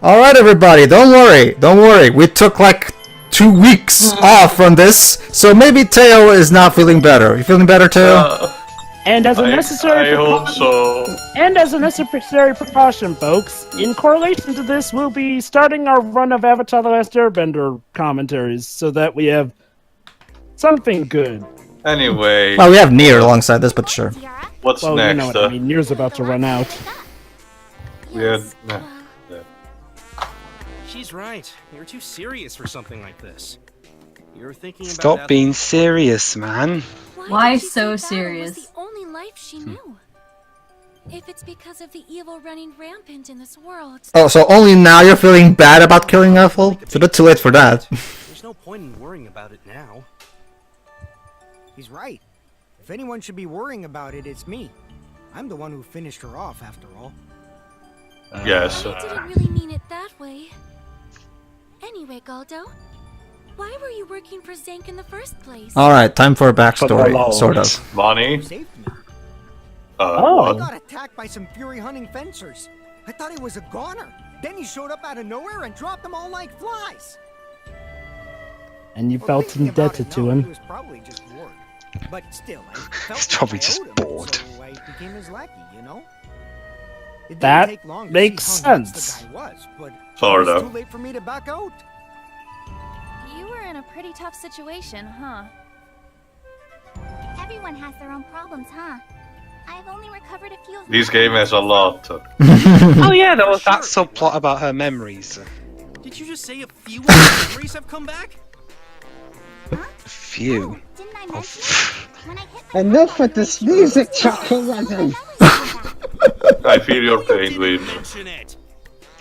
Alright, everybody, don't worry. We took like 2 weeks off from this, so maybe Teo is now feeling better. You feeling better, Teo? And as a necessary precaution, folks, in correlation to this, we'll be starting our run of Avatar: The Last Airbender commentaries, so that we have something good. Anyway. Well, we have Nier alongside this, but sure. What's well, next? You know what I mean. Nier's about to run out. Yeah. She's right. You're too serious for something like this. You're thinking about Stop being serious, man. Why so serious? Was the only life she knew. If it's because of the evil running rampant in this world. Oh, so only now you're feeling bad about killing Ethel? It's a bit too late for that. There's no point in worrying about it now. He's right. If anyone should be worrying about it, it's me. I'm the one who finished her off, after all. Yes. I didn't really mean it that way. Anyway, Galdo, why were you working for Zank in the first place? Alright, time for a backstory, sort of. Bonnie? Saved me. Oh. I got attacked by some fury-hunting fencers. I thought he was a goner. Then he showed up out of nowhere and dropped them all like flies. And you Well, felt thinking about indebted it to now, him. It was probably just work. But still, I felt He's like probably I just owed him, bored. So I became his lackey, you know? It didn't That take long to makes see how nuts sense. the guy was, but Sort it was of. too late for me to back out. You were in a pretty tough situation, huh? Everyone has their own problems, huh? I've only recovered a few of This mine. game has a lot. Oh yeah, there was that subplot about her memories. Did you just say a few of the memories have come back? Phew. Didn't I Oh, mention? When I hit Enough with this music, Chuck already! I feel your pain, Didn't Dweeb. mention it.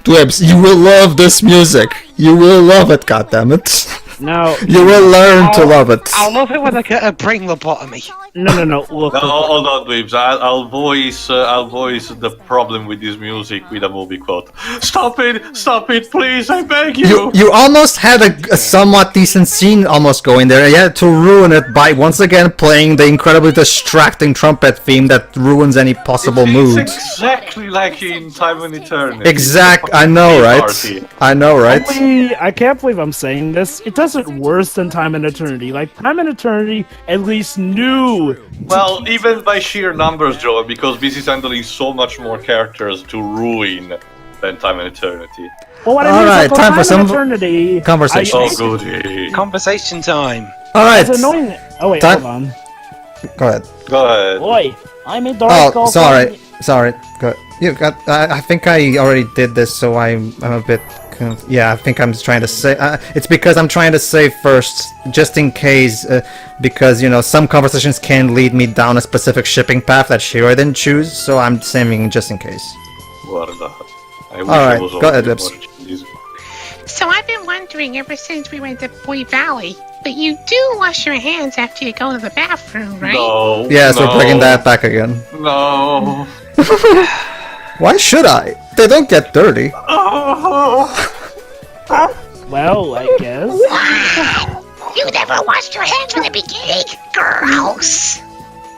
Dwebs, you will love this music. You will love it, goddammit. No. You will learn to love it. I love it when I get a brain lobotomy. No. Look. No, hold on, Dweebs. I'll voice the problem with this music with a movie quote. Stop it, please, I beg you! You almost had a somewhat decent scene almost going there, and you had to ruin it by once again playing the incredibly distracting trumpet theme that ruins any possible mood. It's exactly like in Time and Eternity. I know, right? Party. I know, right? I can't believe I'm saying this. It does it worse than Time and Eternity. Like, Time and Eternity at least knew. Well, even by sheer numbers, Joe, because this is handling so much more characters to ruin than Time and Eternity. Well, what I mean Alright, is, like, time for some Eternity, conversation. Oh, goody. Conversation time. Alright. It's annoying. Oh wait, Time- hold on. Go ahead. Go ahead. Boy, I made the Oh, sorry. Go. You got. I think I already did this, so I'm a bit. Yeah, I think I'm just trying to say. It's because I'm trying to say first, just in case, because you know some conversations can lead me down a specific shipping path that Shiro didn't choose, so I'm saving just in case. Guarda. I wish Alright, it was go ahead, already Lips. more cheesy. So I've been wondering ever since we went to Boy Valley, but you do wash your hands after you go to the bathroom, right? No. Yes, no, we're bringing that back again. No. Why should I? They don't get dirty. Well, I guess. Wow! You never washed your hands from the beginning? Gross!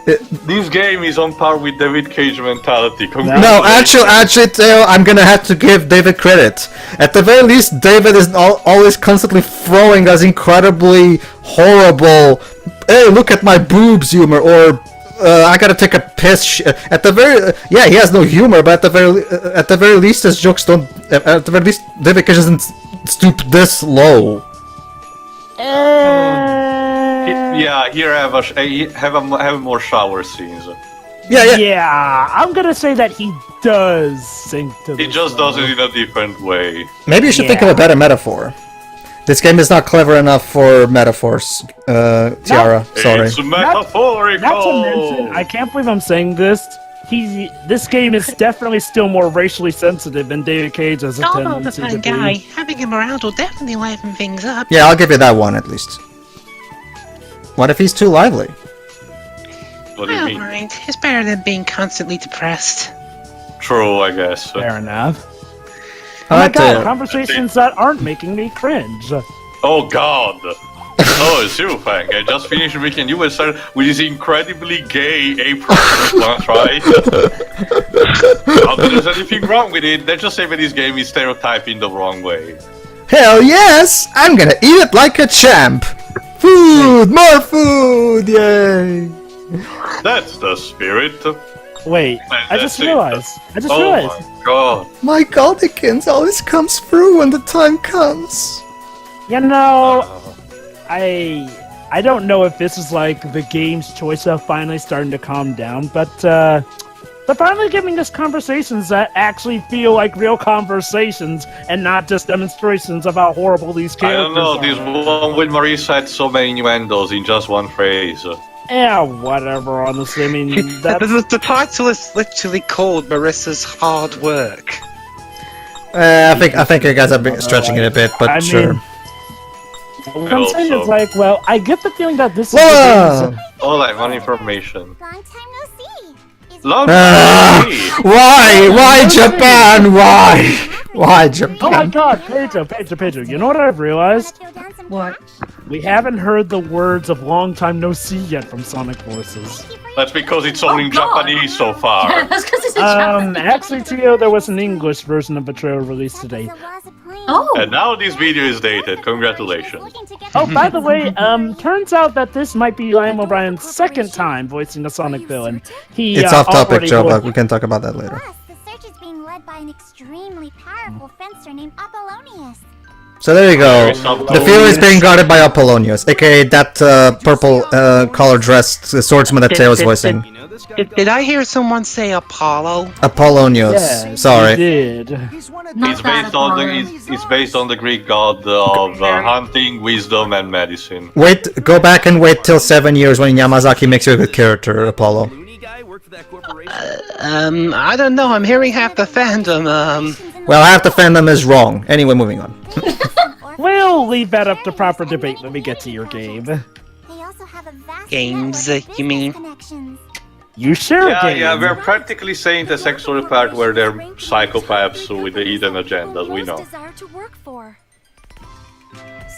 This game is on par with David Cage mentality. No, actually, Theo, I'm gonna have to give David credit. At the very least, David is always constantly throwing us incredibly horrible, hey, look at my boobs humor, or I gotta take a piss. At the very, yeah, he has no humor, but at the very least, his jokes don't. At the very least, David Cage doesn't stoop this low. Yeah, here have more shower scenes. Yeah, I'm gonna say that he does sink to He this just does it level. in a different way. Maybe you should think of a better metaphor. This game is not clever enough for metaphors, Tiara. Sorry. It's metaphorical. Not to mention, I can't believe I'm saying this. This game is definitely still more racially sensitive than David Cage as a Although the tendency to fun be. guy, having him around will definitely liven things up. Yeah, I'll give you that one at least. What if he's too lively? What do I you don't mean? mind. It's better than being constantly depressed. True, I guess. Fair enough. Oh my god, conversations that aren't making me cringe. Oh god. Oh, it's you, Fang. I just finished making you start with this incredibly gay apron. Wanna try? Not that there's anything wrong with it. Let's just say that this game is stereotyping the wrong way. Hell yes! I'm gonna eat it like a champ! Food! More food! Yay! That's the spirit. Wait, I just realized. Oh my god. My Goldikins always comes through when the time comes. You know, I don't know if this is like the game's choice of finally starting to calm down, but they're finally giving us conversations that actually feel like real conversations and not just demonstrations of how horrible these characters are. I don't know, this one with Marie said so many innuendos in just one phrase. Yeah, whatever, honestly. I mean, the title is literally called Marissa's Hard Work. I think you guys are stretching it a bit, but sure. What I'm saying is like, well, I get the feeling that this Whoa! is All that one information. Long time no see. Long time no see. Why? Why Japan? Why? Why Japan? Oh my god, Pedro, you know what I've realized? What? We haven't heard the words of long time no see yet from Sonic Forces. That's because it's only in Japanese so far. Yeah, that's because it's a Japanese. Actually, Tio, there was an English version of the trailer released today. Oh! And now this video is dated. Congratulations. Oh, by the way, turns out that this might be Liam O'Brien's second time voicing a Sonic villain. It's off topic, Joe, but we can talk about that later. The search is being led by an extremely powerful fencer named Apollonius. So there you go. The field is being guarded by Apollonius, aka that purple color-dressed swordsman that Teo was voicing. Did I hear someone say Apollo? Apollonius. Yeah, Sorry. Did. It's based on the Greek god of hunting, wisdom, and medicine. Wait, go back and wait till 7 years when Yamazaki makes you a good character, Apollo. I don't know. I'm hearing half the fandom. Well, half the fandom is wrong. Anyway, moving on. We'll leave that up to proper debate when we get to your game. Games, you mean? You sure? Yeah, we're practically saying the sexual part where they're psychopaths with the hidden agendas, we know.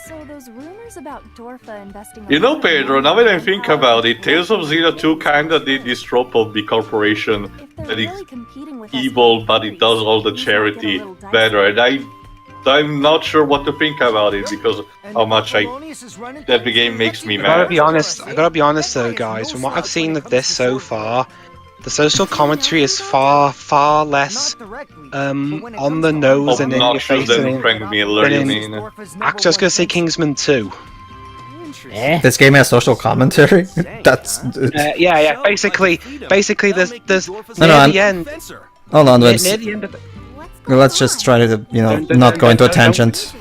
So those rumors about Dorfa investing. You know, Pedro, now that I think about it, Tales of Zero 2 kinda did this trope of the corporation that is evil, but it does all the charity better, and I'm not sure what to think about it because how much that the game makes me mad. I gotta be honest though, guys. From what I've seen of this so far, the social commentary is far less on the nose and in your face than Frank Miller, you mean? I'm just gonna say Kingsman 2. This game has social commentary? That's... yeah. Basically, there's No, the end. Hold on, Near the end of it. let's just try to, not go into a tangent.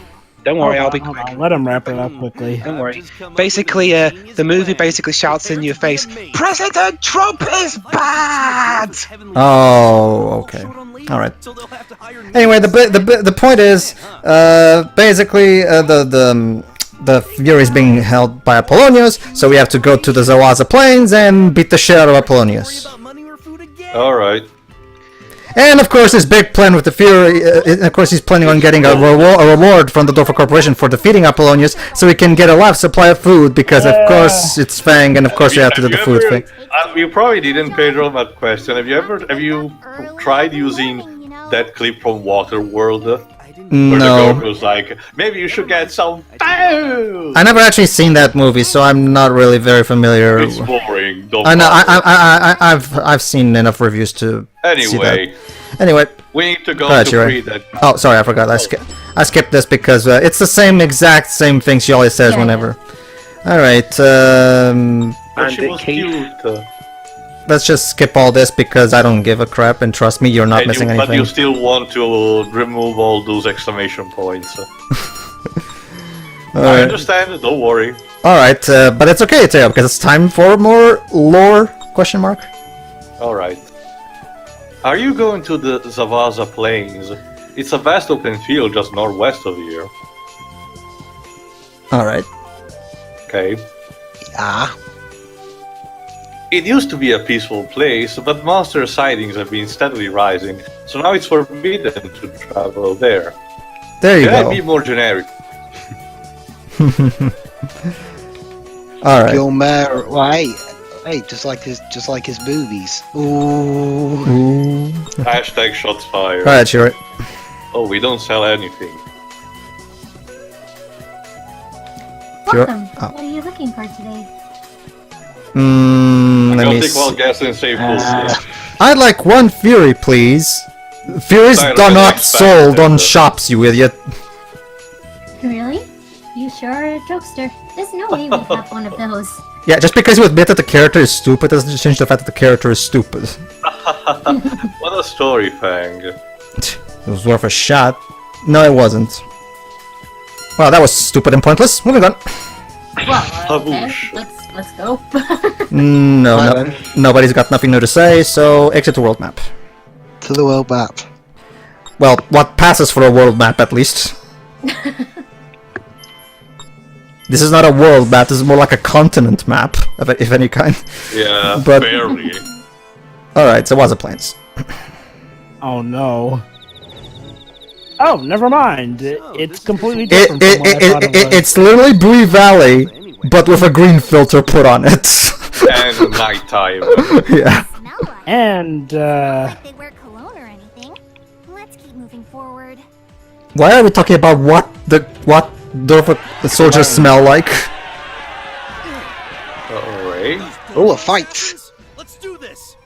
Don't worry, I'll be quick. Let him wrap it up quickly. Don't worry. Basically, the movie basically shouts in your face, President Trump is bad! Oh, okay. Alright. Anyway, the point is, basically, the Fury is being held by Apollonius, so we have to go to the Zawaza Plains and beat the shit out of Apollonius. Alright. And of course, his big plan with the Fury, of course, he's planning on getting a reward from the Dorfa Corporation for defeating Apollonius, so he can get a life supply of food, because of course it's Fang, and of course we have to do the food thing. You probably didn't, Pedro, that question. Have you tried using that clip from Waterworld? Where the girl was like, maybe you should get some food! I never actually seen that movie, so I'm not really very familiar. It's boring. I know. I've seen enough reviews to see that. Anyway, we need to go to read that. Oh, sorry, I forgot. I skipped this because it's the exact same thing she always says whenever. All right. But she was cute. Let's just skip all this because I don't give a crap, and trust me, you're not missing anything. But you still want to remove all those exclamation points. I understand, don't worry. Alright, but it's okay, Teo, because it's time for more lore, question mark. Alright. Are you going to the Zawaza Plains? It's a vast open field just northwest of here. Alright. Okay. It used to be a peaceful place, but monster sightings have been steadily rising, so now it's forbidden to travel there. There you Can go. I be more generic? All right. Gilmer, hey, just like his movies. Ooh. Hashtag shots fired. All right, Shiro. Oh, we don't sell anything. Welcome. Oh. What are you looking for today? Let me Take one see. guess and say bullshit. I'd like one Fury, please. Furies Sorry, are not next sold time. on shops, you idiot. Really? You sure are a jokester. There's no way we have one of those. Yeah, just because you admit that the character is stupid doesn't change the fact that the character is stupid. What a story, Fang. It was worth a shot. No, it wasn't. Well, that was stupid and pointless. Moving on. Well, okay. Haboosh. Let's go. No, nobody's got nothing new to say, so exit the world map. To the world map. Well, what passes for a world map, at least. This is not a world map, this is more like a continent map, if any kind. Yeah, But- barely. Alright, so what's the plans? Oh no. Oh, never mind. It's completely different from what I thought it was. It's literally Bree Valley, but with a green filter put on it. And nighttime. Yeah. Smell like. And, Like they wear cologne or anything. Let's keep moving forward. Why are we talking about what Dorfa soldiers smell like? Alright. Oh, a fight! Let's do this.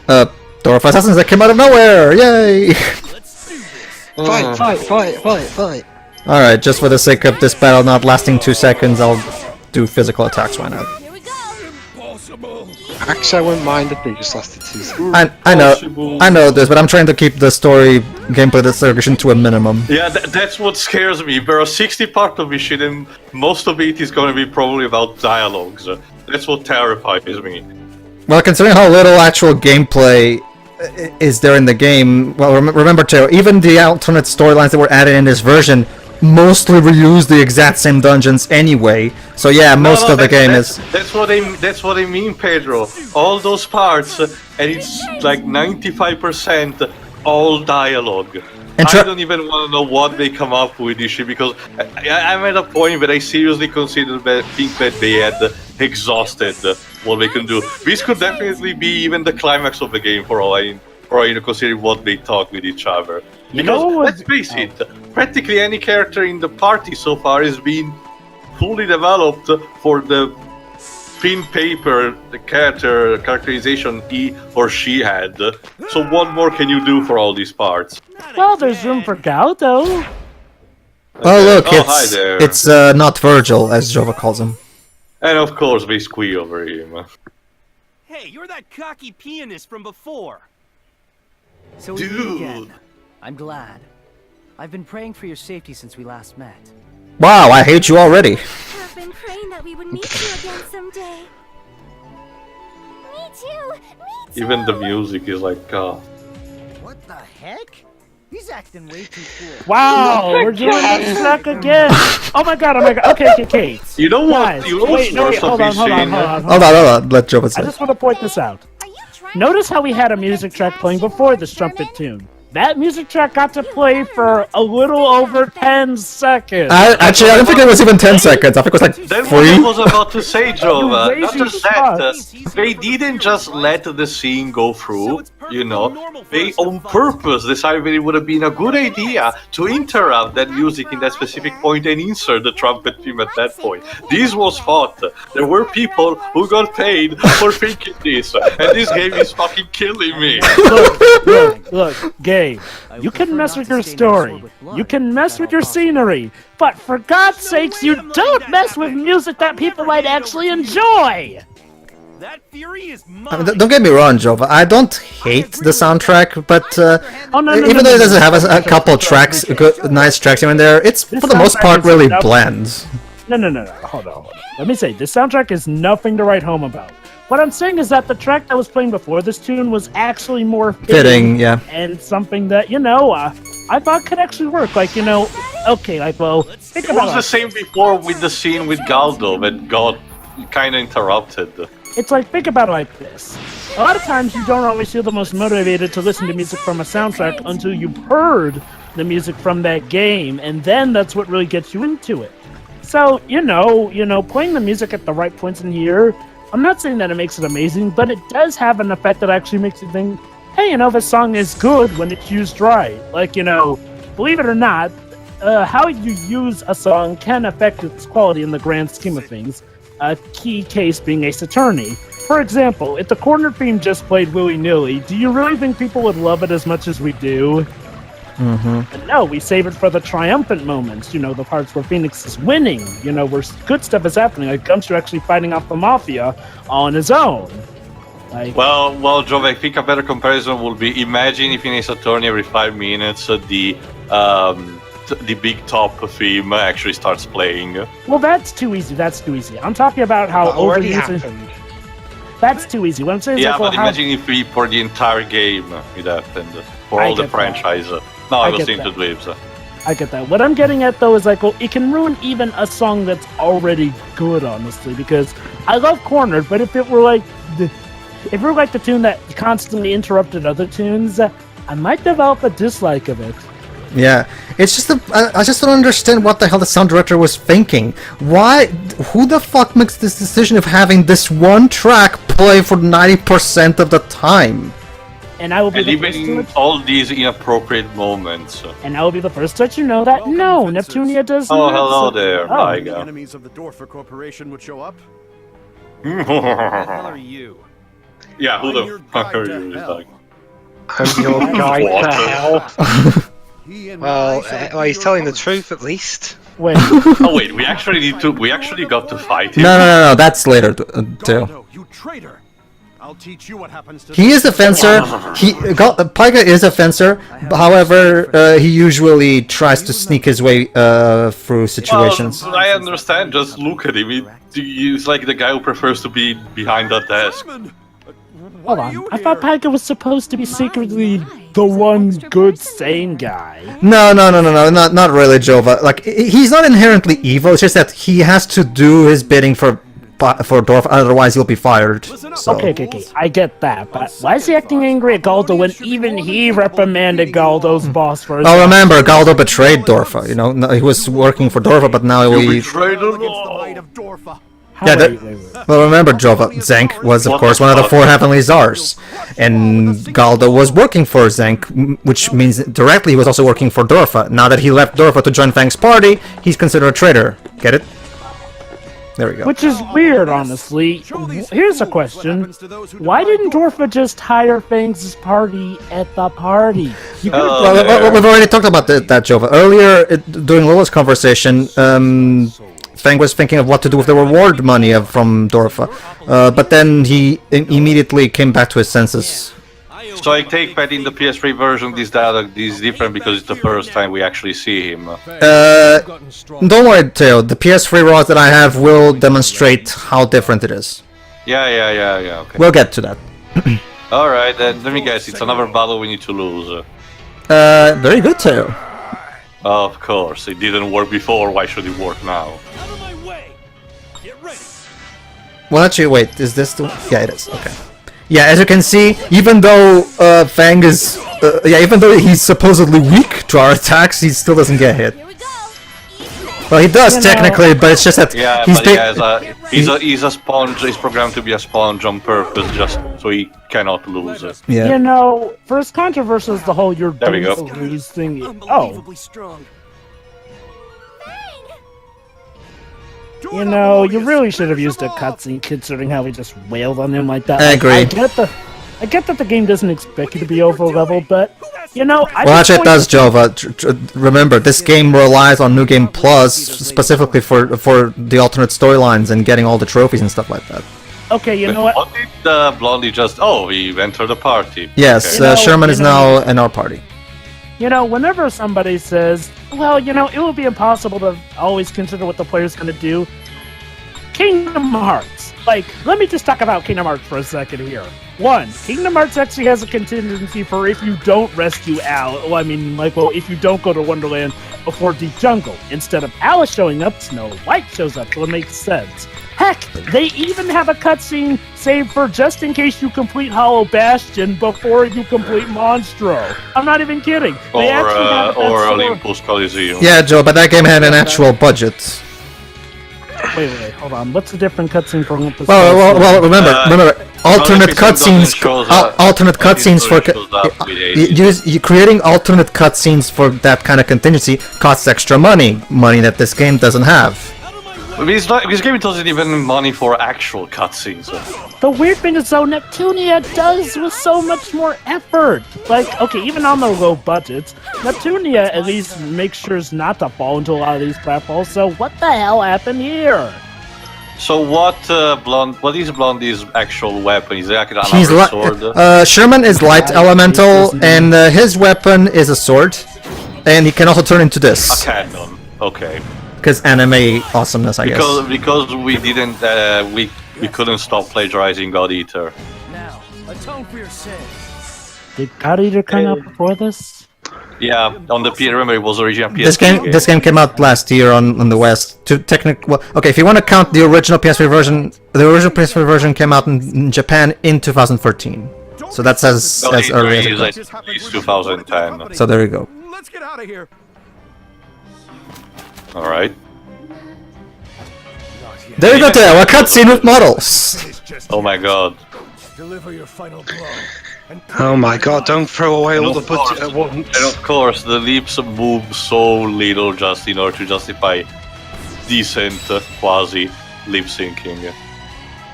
Dorfa assassins that came out of nowhere! Yay! Let's do this. Fight! Alright, just for the sake of this battle not lasting 2 seconds, I'll do physical attacks, why not? Here we go. Impossible. Actually, I wouldn't mind if they just lasted 2 seconds. I know this, but I'm trying to keep the story gameplay description to a minimum. Yeah, that's what scares me. There are 60 parts of this shit, and most of it is going to be probably about dialogues. That's what terrifies me. Well, considering how little actual gameplay is there in the game, well, remember too, even the alternate storylines that were added in this version mostly reuse the exact same dungeons anyway. So yeah, most of the game is. That's what I mean, Pedro. All those parts, and it's like 95% all dialogue. And I don't even want to know what they come up with this shit, because I'm at a point where I seriously think that they had exhausted what they can do. This could definitely be even the climax of the game for all I considering what they talk with each other. Because let's face it, practically any character in the party so far has been fully developed for the thin paper, the characterization he or she had. So what more can you do for all these parts? well, there's room for Galdo. Oh look, hi there. it's not Virgil, as Jova calls him. And of course they squee over him. Hey, you're that cocky pianist from before. So we meet again. I'm glad. I've been praying for your safety since we last met. Wow, I hate you already. I've been praying that we would meet you again someday. Me too. Even the music is like, What the heck? He's acting way too cool. Wow, we're doing this track again. Oh my god. Okay. You know what? Guys, You know what's worse of hold this on. scene? Hold on, let Jova I say. just want to point this out. Notice how we had a music track playing before this trumpet tune. That music track got to play for a little over 10 seconds. I don't think it was even 10 seconds. I think it was like That's what I 3. was about to say, Jova. You're Not raising just that, shots. they didn't just let the scene go through, you know. They on purpose decided it would have been a good idea to interrupt that music in that specific point and insert the trumpet theme at that point. This was thought. There were people who got paid for thinking this, and this game is fucking killing me. Look, Gabe, you can mess with your story, you can mess with your scenery, but for God's sakes, you don't mess with music that people might actually enjoy! That fury is I mine. mean, don't get me wrong, Jova. I don't hate the soundtrack, but even though it doesn't have a couple tracks, nice tracks here and there, it's for the most part really bland. No, hold on. Let me say, this soundtrack is nothing to write home about. What I'm saying is that the track that was playing before this tune was actually more Fitting, yeah. and something that, I thought could actually work. Like, okay, like, well, think It about was the same before with the scene with Galdo that got kind of interrupted. It's like, think about it like this. A lot of times you don't always feel the most motivated to listen to music from a soundtrack until you've heard the music from that game, and then that's what really gets you into it. So, playing the music at the right points in here, I'm not saying that it makes it amazing, but it does have an effect that actually makes you think, hey, this song is good when it's used right. Like, believe it or not, how you use a song can affect its quality in the grand scheme of things. A key case being Ace Attorney. For example, if the corner theme just played willy-nilly, do you really think people would love it as much as we do? Mm-hmm. No, we save it for the triumphant moments, the parts where Phoenix is winning, where good stuff is happening, like Gumshoe actually fighting off the Mafia on his own. Well, Joe, I think a better comparison would be, imagine if in Ace Attorney every 5 minutes the big top theme actually starts playing. Well, that's too easy, I'm talking about how already happened. That's too easy. What I'm saying is imagine if for the entire game it happened, for all the franchise. No, I was into Dweebs. I get that. What I'm getting at, though, is it can ruin even a song that's already good, honestly, because I love Cornered, but if it were like the tune that constantly interrupted other tunes, I might develop a dislike of it. Yeah, it's just I just don't understand what the hell the sound director was thinking. Why? Who the fuck makes this decision of having this one track play for 90% of the time? And I will be the first to all these inappropriate moments. And I will be the first to let you know that no, Neptunia does not. Oh, hello there, my The enemies of the Dorfa Corporation would show up. Who the hell are you? Yeah, who the fuck are you? I'm your guide to hell. Well, he's telling the truth at least. Wait. Wait, we actually got to fight him. No, that's later too. You traitor! I'll teach you what happens to He is a fencer. Paiga is a fencer. However, he usually tries to sneak his way through situations. Well, I understand. Just look at him. He's like the guy who prefers to be behind the desk. Hold on. I thought Paiga was supposed to be secretly the one good, sane guy. No, not really, Jova. Like, he's not inherently evil. It's just that he has to do his bidding for Dorfa, otherwise he'll be fired. So. Okay. I get that, but why is he acting angry at Galdo when even he reprimanded Galdo's boss for his... Oh, remember, Galdo betrayed Dorfa. He was working for Dorfa, but now he... betrayed Dorfa. Well, remember, Jova, Zank was, of course, one of the 4 Heavenly Czars. And Galdo was working for Zank, which means directly he was also working for Dorfa. Now that he left Dorfa to join Fang's party, he's considered a traitor. Get it? There we go. Which is weird, honestly. Here's a question. Why didn't Dorfa just hire Fang's party at the party? We've already talked about that, Jova. Earlier, during Lola's conversation, Fang was thinking of what to do with the reward money from Dorfa. But then he immediately came back to his senses. So I take that in the PS3 version, this dialogue is different because it's the first time we actually see him. Don't worry, Theo. The PS3 RAWs that I have will demonstrate how different it is. Yeah, okay. We'll get to that. Alright, then let me guess, it's another battle we need to lose. Very good, Theo. Of course, it didn't work before, why should it work now? Out of my way! Get ready! Well, actually, wait, is this the... Yeah, it is, okay. Yeah, as you can see, even though Fang is... even though he's supposedly weak to our attacks, he still doesn't get hit. Well, he does, technically, but it's just that he's a sponge, he's programmed to be a sponge on purpose, just so he cannot lose it. Yeah. First controversy is the whole you're going to lose thing. Oh. You really should have used a cutscene considering how we just wailed on him like that. I agree. I get that the game doesn't expect you to be over leveled, but well, actually, it does, Jova. Remember, this game relies on New Game Plus specifically for the alternate storylines and getting all the trophies and stuff like that. Okay, you know what? What did Blondie just... Oh, he entered the party. Yes, okay. Sherman is now in our party. Whenever somebody says, well, it will be impossible to always consider what the player's going to do, Kingdom Hearts. Let me just talk about Kingdom Hearts for a second here. 1, Kingdom Hearts actually has a contingency for if you don't rescue Al. If you don't go to Wonderland before Deep Jungle. Instead of Alice showing up, Snow White shows up, so it makes sense. Heck, they even have a cutscene saved for just in case you complete Hollow Bastion before you complete Monstro. I'm not even kidding. Or Olympus Coliseum. Yeah, Joe, but that game had an actual budget. Wait, hold on. What's the different cutscene from? Well, remember, alternate cutscenes, alternate cutscenes for creating alternate cutscenes for that kind of contingency costs extra money that this game doesn't have. This game doesn't even have money for actual cutscenes. The weird thing is, though, Neptunia does with so much more effort. Like, okay, even on the low budgets, Neptunia at least makes sure not to fall into a lot of these platforms. So what the hell happened here? So what is Blondie's actual weapon? Is it like another sword? Sherman is light elemental, and his weapon is a sword, and he can also turn into this. A cannon. Okay. Because anime awesomeness, I guess. Because we didn't we couldn't stop plagiarizing God Eater. Now, atone for your sins. Did God Eater come out before this? Yeah, on the remember it was original PS3 This game came out last year on the West. Well, okay, if you want to count the original PS3 version, the original PS3 version came out in Japan in 2013. So that's as early as it goes. At least 2010. So there you go. Let's get out of here. All right. There you go, Teo. A cutscene with models. Oh my god. Deliver your final blow. Oh my god, don't throw away all the budget at once. And of course, the leaps move so little just in order to justify decent quasi lip syncing.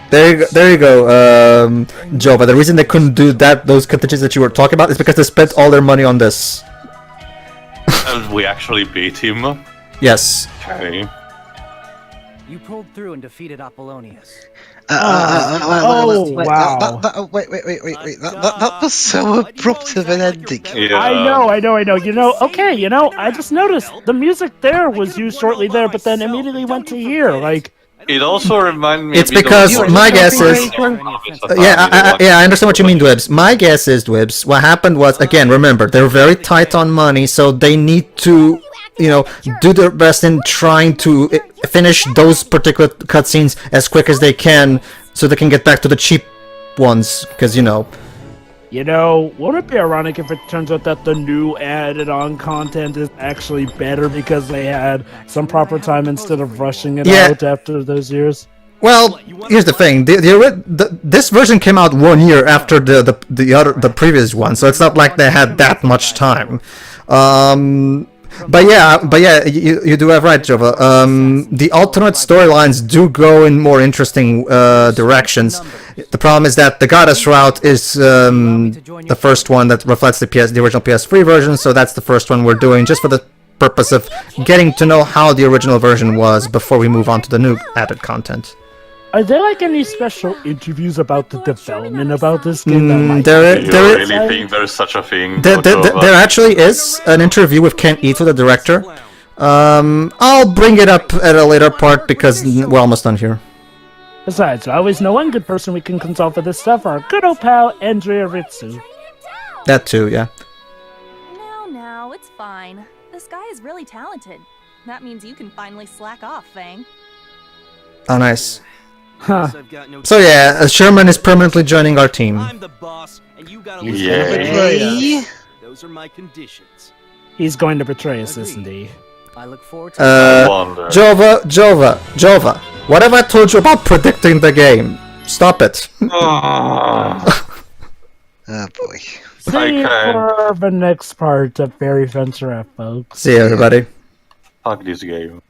There you go, Jova. The reason they couldn't do those contingencies that you were talking about is because they spent all their money on this. And we actually beat him. Yes. Okay. You pulled through and defeated Apollonius. Wow. Wait. That was so abrupt of an ending. Yeah. I know. You know, okay, you know, I just noticed the music there was used shortly there, but then immediately went to here. Like, it also reminded me. It's because my guess is. I understand what you mean, Dwibs. My guess is, Dwibs, what happened was, again, remember, they're very tight on money, so they need to, do their best in trying to finish those particular cutscenes as quick as they can, so they can get back to the cheap ones, because, won't it be ironic if it turns out that the new added-on content is actually better because they had some proper time instead of rushing it out after those years? Well, here's the thing: this version came out 1 year after the previous one, so it's not like they had that much time. But yeah, you do have right, Jova. The alternate storylines do go in more interesting directions. The problem is that the goddess route is the first one that reflects the original PS3 version, so that's the first one we're doing just for the purpose of getting to know how the original version was before we move on to the new added content. Are there any special interviews about the development about this game? You really think there's such a thing? There actually is an interview with Ken Ito, the director. I'll bring it up at a later part because we're almost done here. Besides, I always know one good person we can consult for this stuff, our good old pal, Andrea Ritsu. That too, yeah. No, it's fine. This guy is really talented. That means you can finally slack off, Fang. Oh, nice. Huh. So yeah, Sherman is permanently joining our team. I'm the boss, and you gotta Yay. Those are my conditions. He's going to betray us, isn't he? I look forward to Jova, what have I told you about predicting the game? Stop it. Oh boy. See you for the next part of Fairy Fencer F, folks. See you, everybody. Fuck this game.